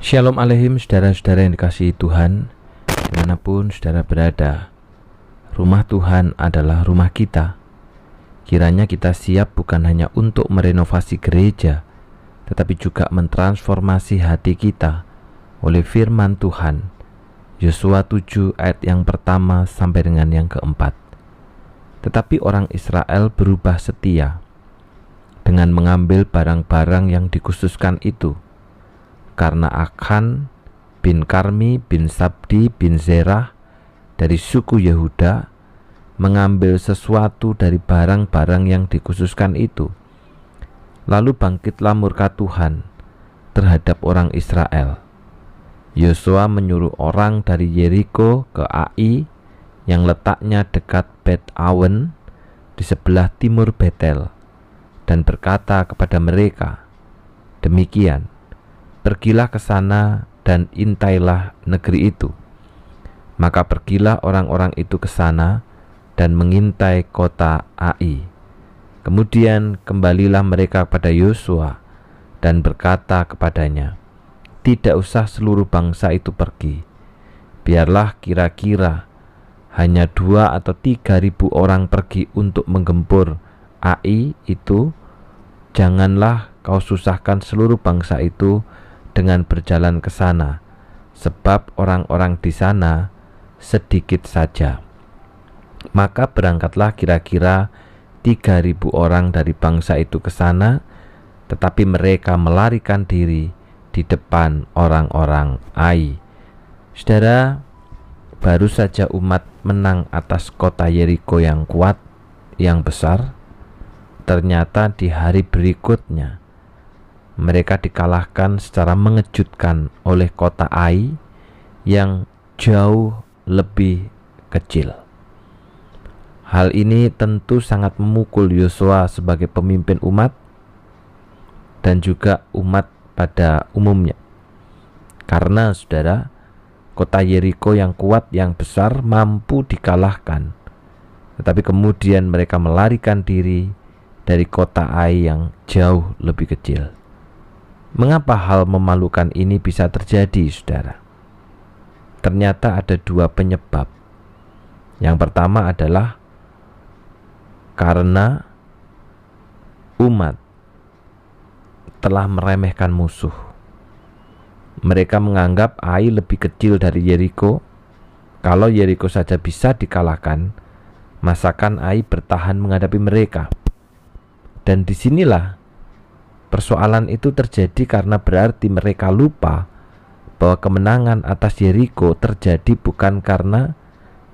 Shalom Aleihim, saudara-saudara yang dikasihi Tuhan, dimanapun saudara berada. Rumah Tuhan adalah rumah kita. Kiranya kita siap bukan hanya untuk merenovasi gereja, tetapi juga mentransformasi hati kita oleh firman Tuhan. Yosua 7 ayat yang pertama sampai dengan yang keempat. Tetapi orang Israel berubah setia dengan mengambil barang-barang yang dikhususkan itu, karena Achan bin Karmi bin Sabdi bin Zerah dari suku Yehuda mengambil sesuatu dari barang-barang yang dikhususkan itu. Lalu bangkitlah murka Tuhan terhadap orang Israel. Yosua menyuruh orang dari Yeriko ke Ai yang letaknya dekat Bet Awen di sebelah timur Betel, dan berkata kepada mereka, "Demikian, pergilah ke sana dan intailah negeri itu." Maka pergilah orang-orang itu ke sana dan mengintai kota Ai. Kemudian kembalilah mereka kepada Yosua dan berkata kepadanya, "Tidak usah seluruh bangsa itu pergi. Biarlah kira-kira hanya 2 atau 3.000 orang pergi untuk menggempur Ai itu. Janganlah kau susahkan seluruh bangsa itu dengan berjalan ke sana, sebab orang-orang di sana sedikit saja." Maka berangkatlah kira-kira 3.000 orang dari bangsa itu ke sana, tetapi mereka melarikan diri di depan orang-orang Ai. Saudara, baru saja umat menang atas kota Yeriko yang kuat, yang besar. Ternyata di hari berikutnya mereka dikalahkan secara mengejutkan oleh kota Ai yang jauh lebih kecil. Hal ini tentu sangat memukul Yosua sebagai pemimpin umat dan juga umat pada umumnya. Karena saudara, kota Yeriko yang kuat, yang besar mampu dikalahkan, tetapi kemudian mereka melarikan diri dari kota Ai yang jauh lebih kecil. Mengapa hal memalukan ini bisa terjadi, saudara? Ternyata ada 2 penyebab. Yang pertama adalah karena umat telah meremehkan musuh. Mereka menganggap Ai lebih kecil dari Yeriko. Kalau Yeriko saja bisa dikalahkan, masakan Ai bertahan menghadapi mereka? Dan disinilah persoalan itu terjadi, karena berarti mereka lupa bahwa kemenangan atas Yeriko terjadi bukan karena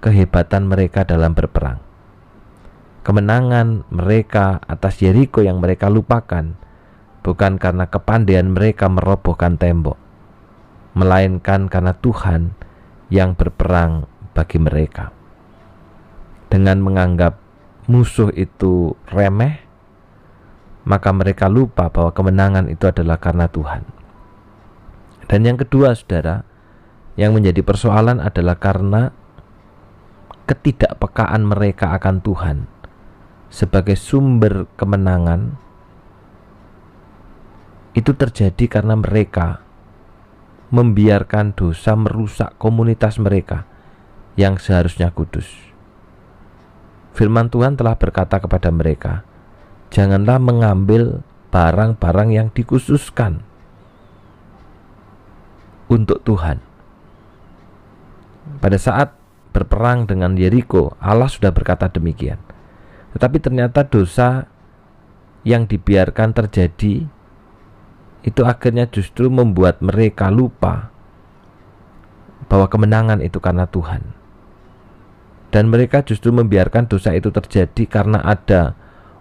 kehebatan mereka dalam berperang. Kemenangan mereka atas Yeriko yang mereka lupakan bukan karena kepandaian mereka merobohkan tembok, melainkan karena Tuhan yang berperang bagi mereka. Dengan menganggap musuh itu remeh, maka mereka lupa bahwa kemenangan itu adalah karena Tuhan. Dan yang kedua, saudara, yang menjadi persoalan adalah karena ketidakpekaan mereka akan Tuhan sebagai sumber kemenangan. Itu terjadi karena mereka membiarkan dosa merusak komunitas mereka yang seharusnya kudus. Firman Tuhan telah berkata kepada mereka, "Janganlah mengambil barang-barang yang dikhususkan untuk Tuhan." Pada saat berperang dengan Yeriko, Allah sudah berkata demikian. Tetapi ternyata dosa yang dibiarkan terjadi itu akhirnya justru membuat mereka lupa bahwa kemenangan itu karena Tuhan. Dan mereka justru membiarkan dosa itu terjadi karena ada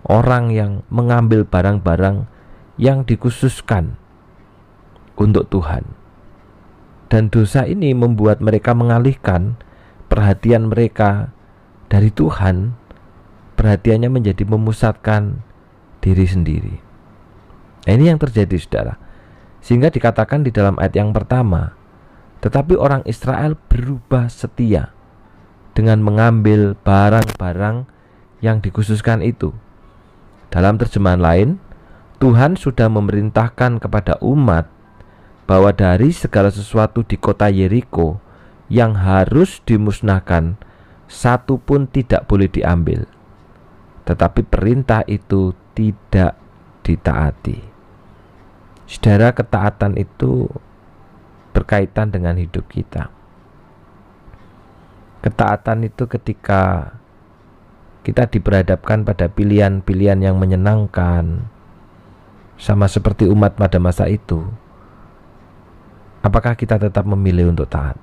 orang yang mengambil barang-barang yang dikhususkan untuk Tuhan. Dan dosa ini membuat mereka mengalihkan perhatian mereka dari Tuhan. Perhatiannya menjadi memusatkan diri sendiri. Nah, ini yang terjadi, saudara. Sehingga dikatakan di dalam ayat yang pertama, tetapi orang Israel berubah setia dengan mengambil barang-barang yang dikhususkan itu. Dalam terjemahan lain, Tuhan sudah memerintahkan kepada umat bahwa dari segala sesuatu di kota Yeriko yang harus dimusnahkan, satu pun tidak boleh diambil. Tetapi perintah itu tidak ditaati. Saudara, ketaatan itu berkaitan dengan hidup kita. Ketaatan itu ketika kita diperhadapkan pada pilihan-pilihan yang menyenangkan, sama seperti umat pada masa itu. Apakah kita tetap memilih untuk taat?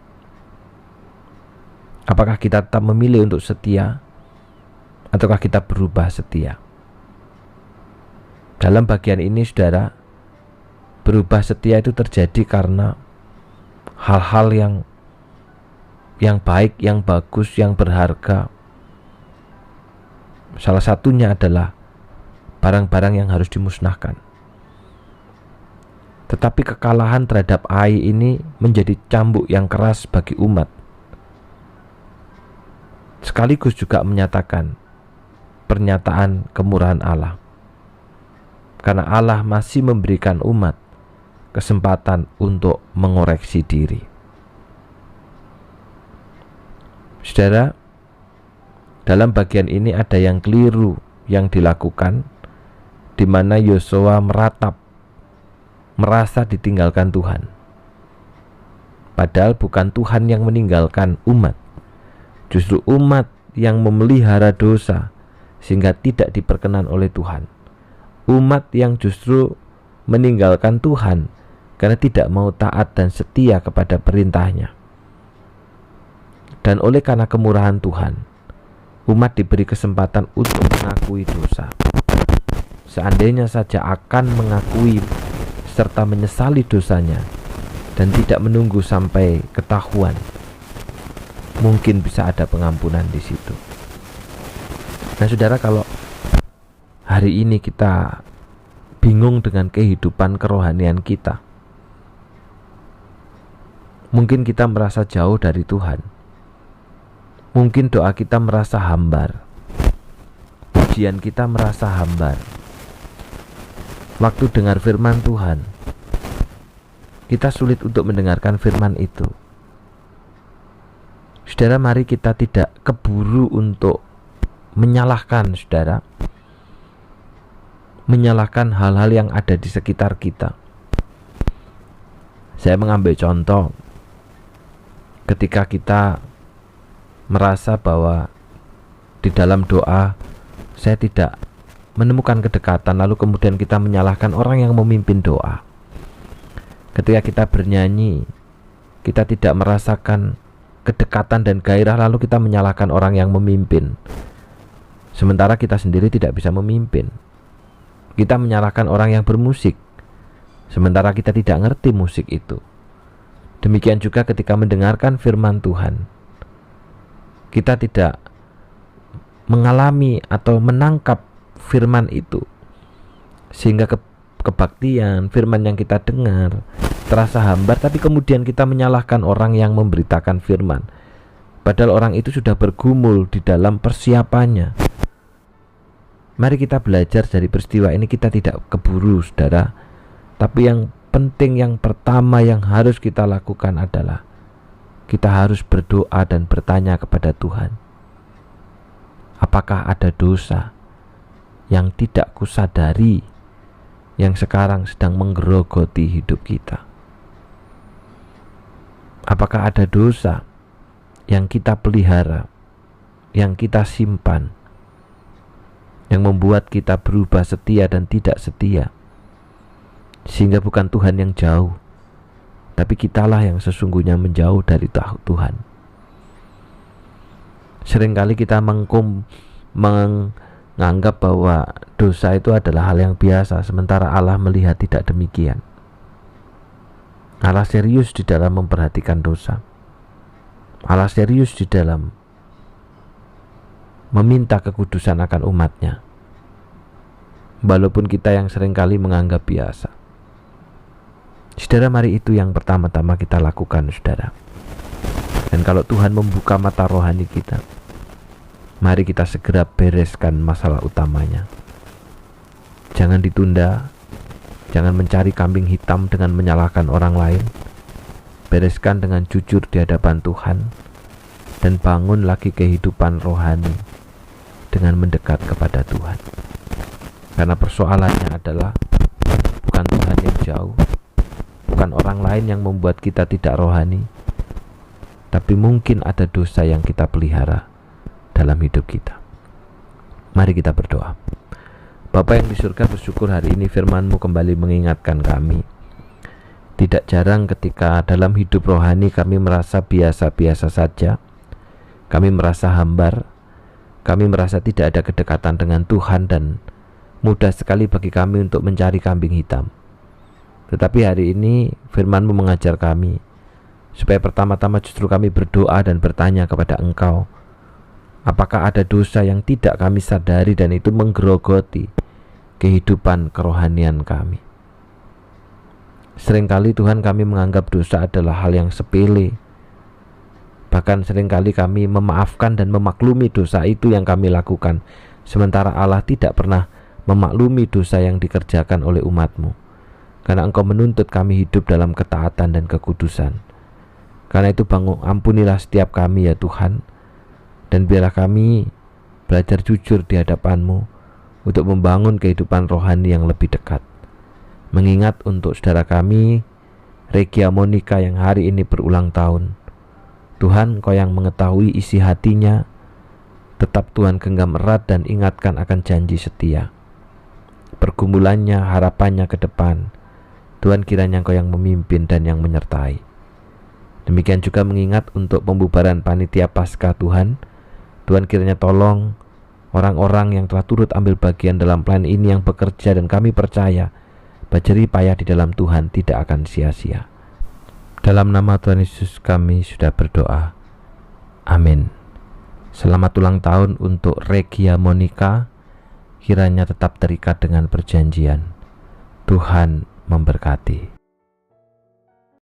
Apakah kita tetap memilih untuk setia? Ataukah kita berubah setia? Dalam bagian ini, saudara, berubah setia itu terjadi karena hal-hal yang baik, yang bagus, yang berharga. Salah satunya adalah barang-barang yang harus dimusnahkan. Tetapi kekalahan terhadap Ai ini menjadi cambuk yang keras bagi umat. Sekaligus juga menyatakan pernyataan kemurahan Allah. Karena Allah masih memberikan umat kesempatan untuk mengoreksi diri. Saudara, dalam bagian ini ada yang keliru yang dilakukan, di mana Yosua merasa ditinggalkan Tuhan. Padahal bukan Tuhan yang meninggalkan umat, justru umat yang memelihara dosa sehingga tidak diperkenan oleh Tuhan. Umat yang justru meninggalkan Tuhan karena tidak mau taat dan setia kepada perintahnya. Dan oleh karena kemurahan Tuhan, umat diberi kesempatan untuk mengakui dosa. Seandainya saja akan mengakui serta menyesali dosanya dan tidak menunggu sampai ketahuan, mungkin bisa ada pengampunan di situ. Nah, saudara, kalau hari ini kita bingung dengan kehidupan kerohanian kita, mungkin kita merasa jauh dari Tuhan, mungkin doa kita merasa hambar, pujian kita merasa hambar. Waktu dengar firman Tuhan, kita sulit untuk mendengarkan firman itu. Saudara, mari kita tidak keburu untuk menyalahkan, saudara, menyalahkan hal-hal yang ada di sekitar kita. Saya mengambil contoh ketika kita merasa bahwa di dalam doa saya tidak menemukan kedekatan, lalu kemudian kita menyalahkan orang yang memimpin doa. Ketika kita bernyanyi, kita tidak merasakan kedekatan dan gairah, lalu kita menyalahkan orang yang memimpin, sementara kita sendiri tidak bisa memimpin. Kita menyalahkan orang yang bermusik, sementara kita tidak ngerti musik itu. Demikian juga ketika mendengarkan firman Tuhan, kita tidak mengalami atau menangkap firman itu, sehingga kebaktian firman yang kita dengar terasa hambar, tapi kemudian kita menyalahkan orang yang memberitakan firman, padahal orang itu sudah bergumul di dalam persiapannya. Mari kita belajar dari peristiwa ini. Kita tidak keburu, saudara, tapi yang penting, yang pertama yang harus kita lakukan adalah kita harus berdoa dan bertanya kepada Tuhan, apakah ada dosa yang tidak kusadari yang sekarang sedang menggerogoti hidup kita? Apakah ada dosa yang kita pelihara, yang kita simpan, yang membuat kita berubah setia dan tidak setia, sehingga bukan Tuhan yang jauh, tapi kitalah yang sesungguhnya menjauh dari Tuhan. Seringkali kita menganggap bahwa dosa itu adalah hal yang biasa, sementara Allah melihat tidak demikian. Allah serius di dalam memperhatikan dosa. Allah serius di dalam meminta kekudusan akan umatnya, walaupun kita yang seringkali menganggap biasa. Saudara, mari itu yang pertama-tama kita lakukan, saudara. Dan kalau Tuhan membuka mata rohani kita, mari kita segera bereskan masalah utamanya. Jangan ditunda, Jangan mencari kambing hitam dengan menyalahkan orang lain. Bereskan dengan jujur di hadapan Tuhan, dan bangun lagi kehidupan rohani dengan mendekat kepada Tuhan. Karena persoalannya adalah bukan Tuhan yang jauh, bukan orang lain yang membuat kita tidak rohani, tapi mungkin ada dosa yang kita pelihara dalam hidup kita. Mari kita berdoa. Bapa yang di surga, bersyukur hari ini firman-Mu kembali mengingatkan kami. Tidak jarang ketika dalam hidup rohani kami merasa biasa-biasa saja, kami merasa hambar, kami merasa tidak ada kedekatan dengan Tuhan, dan mudah sekali bagi kami untuk mencari kambing hitam. Tetapi hari ini firman-Mu mengajar kami supaya pertama-tama justru kami berdoa dan bertanya kepada Engkau, apakah ada dosa yang tidak kami sadari dan itu menggerogoti kehidupan kerohanian kami. Seringkali Tuhan, kami menganggap dosa adalah hal yang sepele. Bahkan seringkali kami memaafkan dan memaklumi dosa itu yang kami lakukan, sementara Allah tidak pernah memaklumi dosa yang dikerjakan oleh umat-Mu. Karena Engkau menuntut kami hidup dalam ketaatan dan kekudusan. Karena itu ampunilah setiap kami ya Tuhan, dan biarlah kami belajar jujur di hadapan-Mu untuk membangun kehidupan rohani yang lebih dekat. Mengingat untuk saudara kami Regia Monica yang hari ini berulang tahun, Tuhan, Engkau yang mengetahui isi hatinya. Tetap Tuhan genggam erat dan ingatkan akan janji setia, pergumulannya, harapannya ke depan. Tuhan, kiranya Engkau yang memimpin dan yang menyertai. Demikian juga mengingat untuk pembubaran panitia Paskah Tuhan. Tuhan, kiranya tolong orang-orang yang telah turut ambil bagian dalam plan ini yang bekerja, dan kami percaya jerih payah di dalam Tuhan tidak akan sia-sia. Dalam nama Tuhan Yesus kami sudah berdoa. Amin. Selamat ulang tahun untuk Regia Monica. Kiranya tetap terikat dengan perjanjian. Tuhan memberkati.